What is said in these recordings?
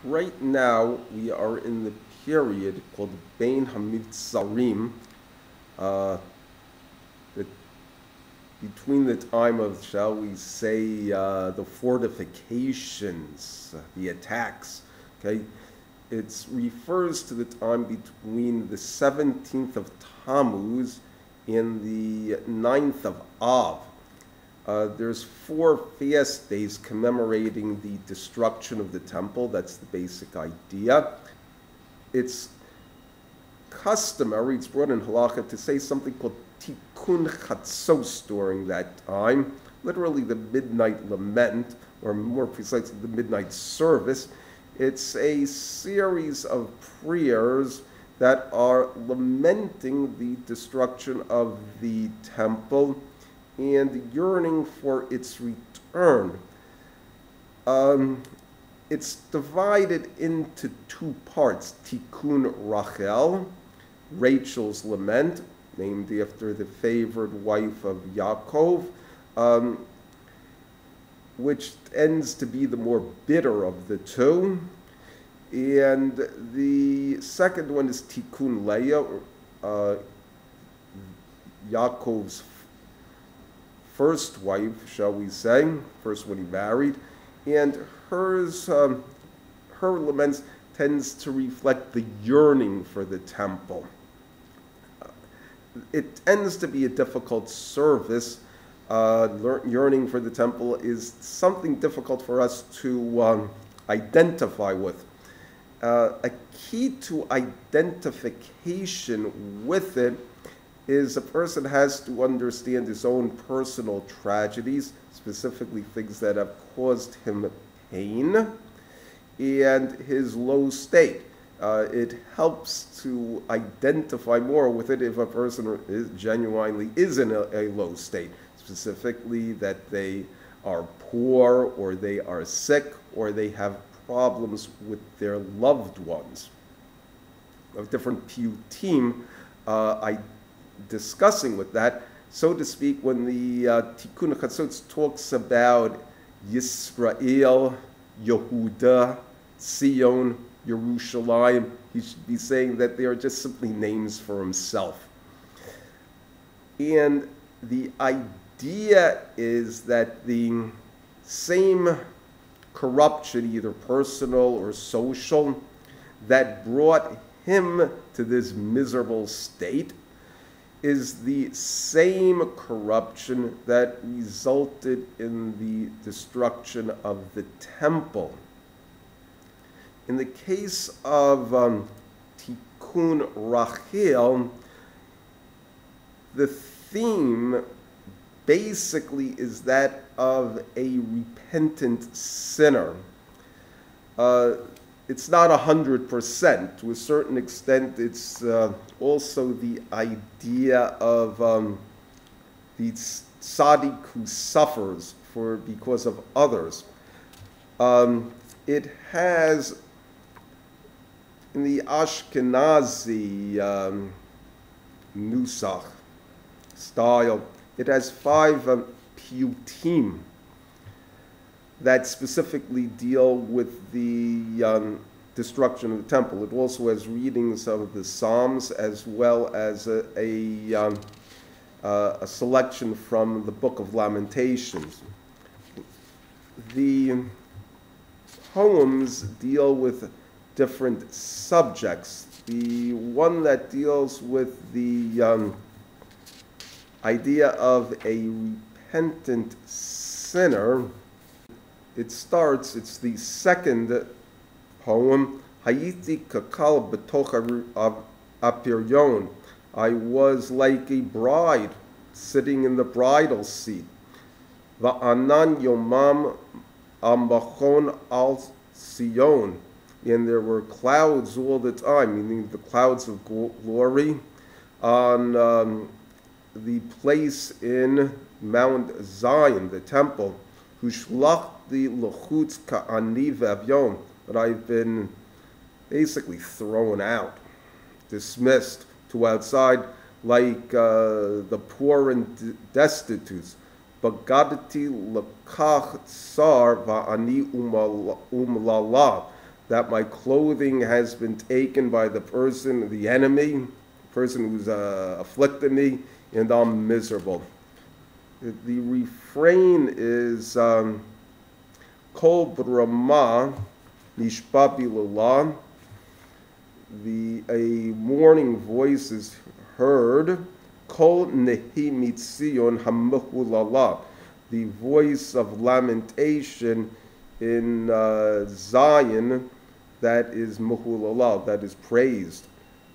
Right now, we are in the period called Bein HaMivtzarim, uh, the, between the time of, shall we say, the fortifications, the attacks. Okay, it refers to the time between the 17th of Tammuz and the 9th of Av. There's 4 fast days commemorating the destruction of the temple. That's the basic idea. It's customary, it's brought in halacha, to say something called Tikun Hatzos during that time, literally the midnight lament, or more precisely, the midnight service. It's a series of prayers that are lamenting the destruction of the temple and yearning for its return. It's divided into 2 parts. Tikun Rachel, Rachel's lament, named after the favored wife of Yaakov, which tends to be the more bitter of the 2. And the second one is Tikun Leah, Yaakov's first wife, shall we say, first one he married, and her laments tends to reflect the yearning for the temple. It tends to be a difficult service. Yearning for the temple is something difficult for us to identify with. A key to identification with it is a person has to understand his own personal tragedies, specifically things that have caused him pain, and his low state. It helps to identify more with it if a person genuinely is in a low state, specifically that they are poor, or they are sick, or they have problems with their loved ones. Of different piyutim, discussing with that, so to speak, when the Tikun Hatzos talks about Yisrael, Yehuda, Sion, Yerushalayim, he should be saying that they are just simply names for himself. And the idea is that the same corruption, either personal or social, that brought him to this miserable state is the same corruption that resulted in the destruction of the temple. In the case of Tikun Rachel, the theme basically is that of a repentant sinner. It's not 100%. To a certain extent, it's also the idea of the tzaddik who suffers because of others. It has, in the Ashkenazi nusach style, it has 5 piyutim that specifically deal with the destruction of the temple. It also has readings of the Psalms, as well as a selection from the Book of Lamentations. The poems deal with different subjects. The one that deals with the idea of a repentant sinner, it's the second poem, Hayiti kakal betoch apiryon. I was like a bride sitting in the bridal seat. Va'anan yomam ambachon al Sion. And there were clouds all the time, meaning the clouds of glory, on the place in Mount Zion, the temple. Hushlachti l'chutz ka'ani v'avyom, but I've been basically thrown out, dismissed to outside, like the poor and destitute. Bagadati l'kach tsar va'ani umlala. that my clothing has been taken by the person, the enemy, person who's afflicted me, and I'm miserable. The refrain is Kol Brahma Nishpa Bilallah. A mourning voice is heard. Kol Nehi Mitzion Hamehulala. The voice of lamentation in Zion that is Mehulala, that is praised.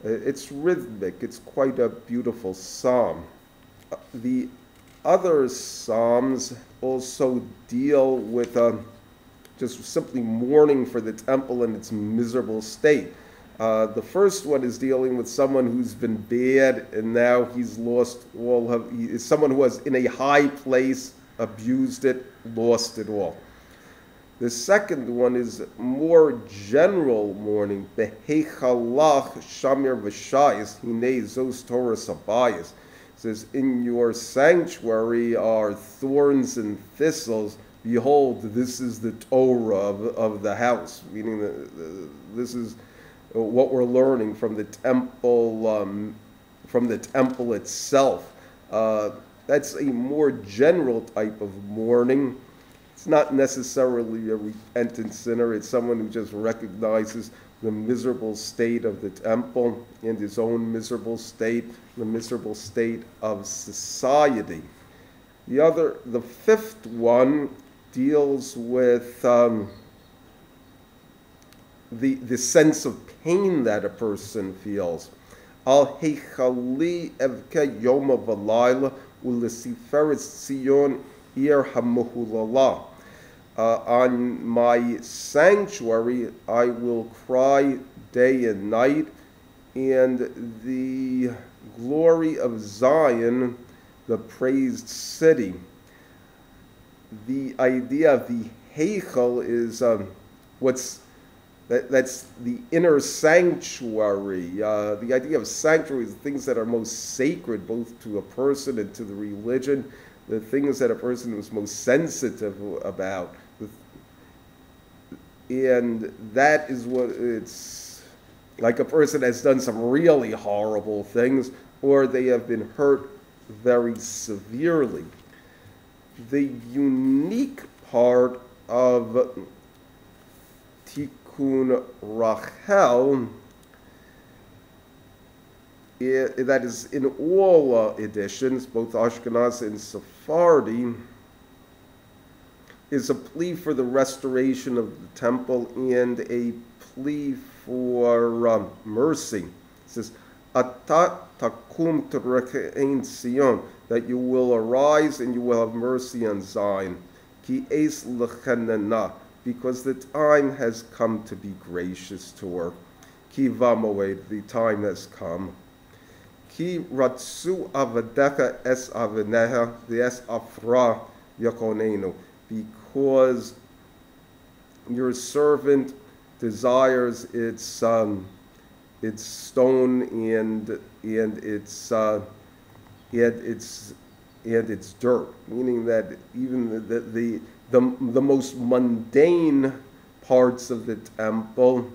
It's rhythmic. It's quite a beautiful psalm. The other psalms also deal with just simply mourning for the temple in its miserable state. The first one is dealing with someone who's been bad and now he's lost all of, he is someone who was in a high place, abused it, lost it all. The second one is more general mourning. Behechalach shamir v'shayis hinei zos Torah sabayis. It says, in your sanctuary are thorns and thistles. Behold, this is the Torah of the house. Meaning that this is what we're learning from the temple itself. That's a more general type of mourning. It's not necessarily a repentant sinner. It's someone who just recognizes the miserable state of the temple and his own miserable state, the miserable state of society. The fifth one deals with the sense of pain that a person feels. Al heichali evke yoma v'layla u'lesiferet Zion ir hamuhulala. On my sanctuary I will cry day and night, and the glory of Zion, the praised city. The idea of the heichal is that's the inner sanctuary. The idea of sanctuary is things that are most sacred both to a person and to the religion, the things that a person is most sensitive about. And that is what it's like. A person has done some really horrible things, or they have been hurt very severely. The unique part of Tikun Rachel, that is in all editions, both Ashkenaz and Sephardi, is a plea for the restoration of the temple and a plea for mercy. It says, Atat takum t'rekein Sion, that you will arise and you will have mercy on Zion. Ki es lechanana, because the time has come to be gracious to her. Ki vamoed, the time has come. Ki ratsu avadecha es aveneha, the es afra yakonenu, because your servant desires its stone and its dirt, meaning that even the most mundane parts of the temple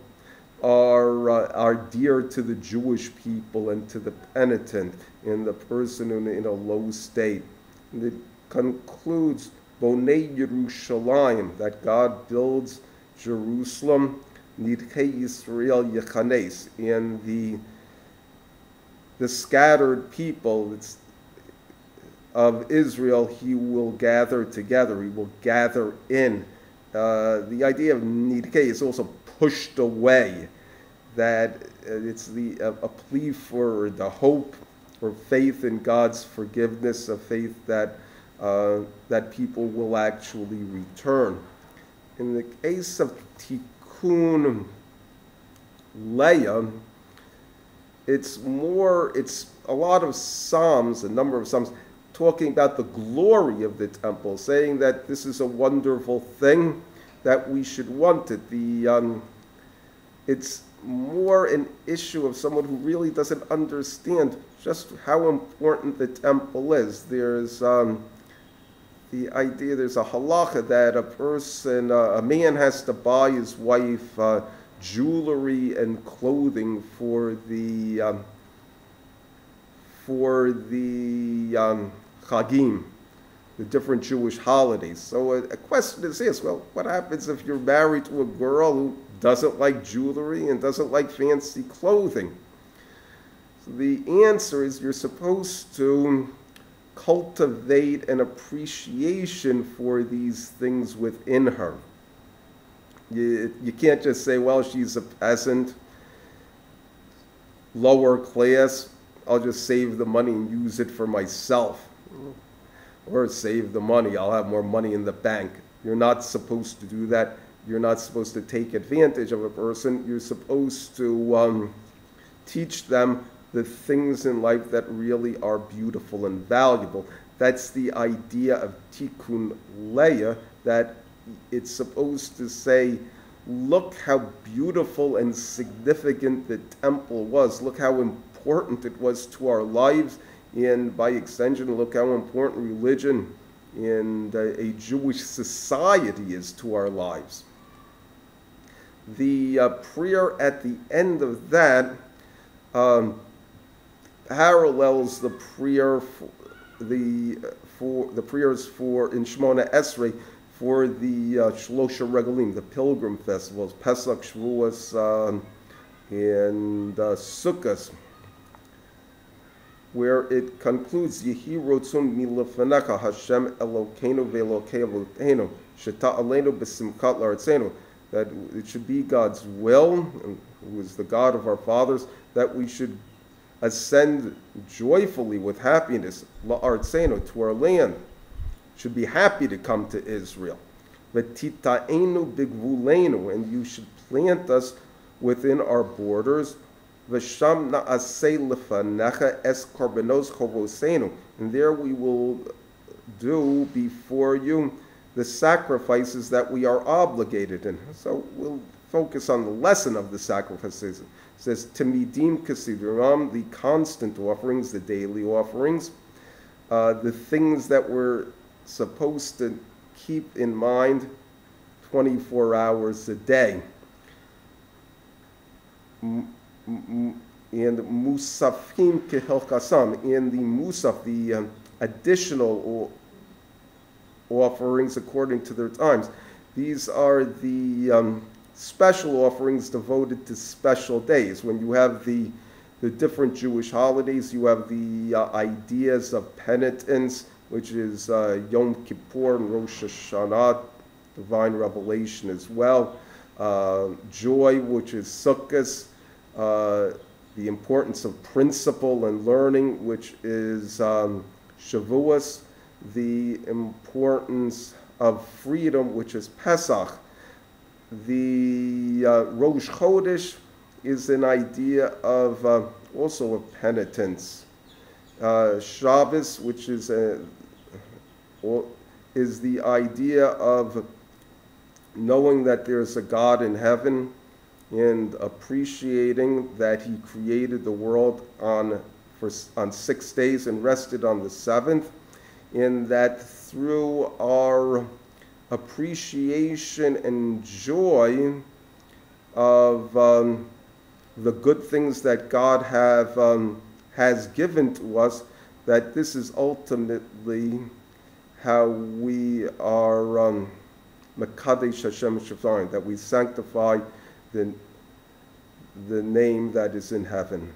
are dear to the Jewish people and to the penitent and the person in a low state. And it concludes, Bonei Yerushalayim, that God builds Jerusalem, Nidchei Yisrael Yechanes, and the scattered people of Israel he will gather together, he will gather in. The idea of Nidchei is also pushed away, that it's a plea for the hope or faith in God's forgiveness, a faith that people will actually return. In the case of Tikun Leah, it's a lot of Psalms, a number of Psalms, talking about the glory of the temple, saying that this is a wonderful thing, that we should want it. It's more an issue of someone who really doesn't understand just how important the temple is. There's the idea, there's a halacha that a man has to buy his wife jewelry and clothing for the Chagim, the different Jewish holidays. So a question is this: well, what happens if you're married to a girl who doesn't like jewelry and doesn't like fancy clothing? So the answer is you're supposed to cultivate an appreciation for these things within her. You can't just say, well, she's a peasant, lower class, I'll just save the money and use it for myself. Or save the money, I'll have more money in the bank. You're not supposed to do that. You're not supposed to take advantage of a person. You're supposed to teach them the things in life that really are beautiful and valuable. That's the idea of Tikun Leah, that it's supposed to say, look how beautiful and significant the temple was. Look how important it was to our lives. And by extension, look how important religion and a Jewish society is to our lives. The prayer at the end of that parallels the prayer the prayers for in Shemona Esrei for the Shlosha Regalim, the pilgrim festivals, Pesach, Shavuos, and Sukkot, where it concludes, Yehi rotzon milefenecha Hashem Elokeinu ve'Elokei Avoteinu sheta aleinu b'simchat la'artzenu, that it should be God's will, who is the God of our fathers, that we should ascend joyfully with happiness la'artzenu, to our land. Should be happy to come to Israel. V'tita'enu b'gvuleinu, and you should plant us within our borders. V'sham na'aseh lefanecha es korbanos chovosenu, and there we will do before you the sacrifices that we are obligated in. So we'll focus on the lesson of the sacrifices. It says, Timidim kesiduram, the constant offerings, the daily offerings, the things that we're supposed to keep in mind 24 hours a day. And musafim kehilkasam, in the musaf, the additional offerings according to their times. These are the special offerings devoted to special days. When you have the different Jewish holidays, you have the ideas of penitence, which is Yom Kippur and Rosh Hashanah, divine revelation as well. Joy, which is Sukkot, the importance of principle and learning, which is Shavuos, the importance of freedom, which is Pesach. The Rosh Chodesh is an idea of also of penitence. Shabbos, which is the idea of knowing that there's a God in heaven and appreciating that He created the world on 6 days and rested on the seventh, and that through our appreciation and joy of the good things that God has given to us, that this is ultimately how we are Mekadesh Hashem Shafar, that we sanctify the name that is in heaven.